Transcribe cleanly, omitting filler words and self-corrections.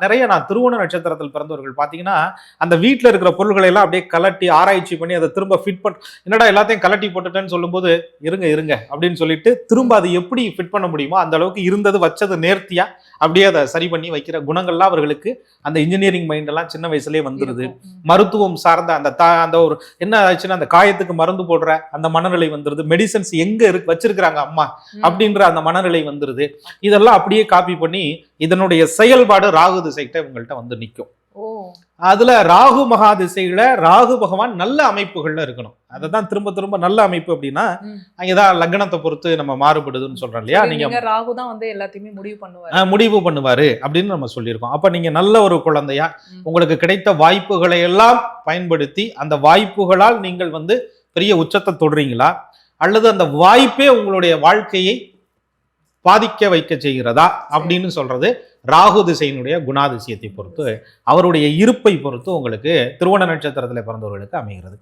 நிறைய நான் திருவோண நட்சத்திரத்தில் பிறந்தவர்கள் பார்த்தீங்கன்னா, அந்த வீட்ல இருக்கிற பொருள்களை எல்லாம் அப்படியே கலட்டி ஆராய்ச்சி பண்ணி அதை திரும்ப ஃபிட் என்னடா எல்லாத்தையும் கலட்டி போட்டுட்டேன்னு சொல்லும்போது, இருங்க இருங்க அப்படின்னு சொல்லிட்டு திரும்ப அதை எப்படி ஃபிட் பண்ண முடியுமோ அந்த அளவுக்கு இருந்தது வச்சது நேர்த்தியா அப்படியே அதை சரி பண்ணி வைக்கிற குணங்கள்லாம் அவர்களுக்கு அந்த இன்ஜினியரிங் மைண்ட் எல்லாம் சின்ன வயசுலயே வந்துருது. மருத்துவம் சார்ந்த அந்த ஒரு என்ன ஆச்சுன்னா அந்த காயத்துக்கு மருந்து போடுற அந்த மனநிலை வந்துருது. மெடிசன்ஸ் எங்க இருக்கு வச்சிருக்கிறாங்க அம்மா அப்படின்ற அந்த மனநிலை வந்துருது. இதெல்லாம் அப்படியே காப்பி பண்ணி இதனுடைய செயல்பாடு ராகு திசைகிட்ட இவங்கள்ட்ட வந்து நிற்கும். அதுல ராகு மகா திசையில ராகு பகவான் நல்ல அமைப்புகள்ல இருக்கணும். அததான் திரும்ப திரும்ப நல்ல அமைப்பு அப்படின்னா அங்கதான் லக்னத்தை பொறுத்து நம்ம மாறுபடுதுன்னு சொல்றோம் இல்லையா. நீங்க ராகு தான் வந்து எல்லாத்தையுமே முடிவு பண்ணுவாரு அப்படின்னு நம்ம சொல்லியிருக்கோம். அப்ப நீங்க நல்ல ஒரு குழந்தையா உங்களுக்கு கிடைத்த வாய்ப்புகளை எல்லாம் பயன்படுத்தி அந்த வாய்ப்புகளால் நீங்கள் வந்து பெரிய உச்சத்தை தொடுறீங்களா, அல்லது அந்த வாய்ப்பே உங்களுடைய வாழ்க்கையை பாதிக்க வைக்க செய்கிறதா அப்படின்னு சொல்றது ராகு திசையினுடைய குணாதிசயத்தை பொறுத்து, அவருடைய இருப்பை பொறுத்து உங்களுக்கு திருவோண நட்சத்திரத்தில் பிறந்தவர்களுக்கு அமைகிறது.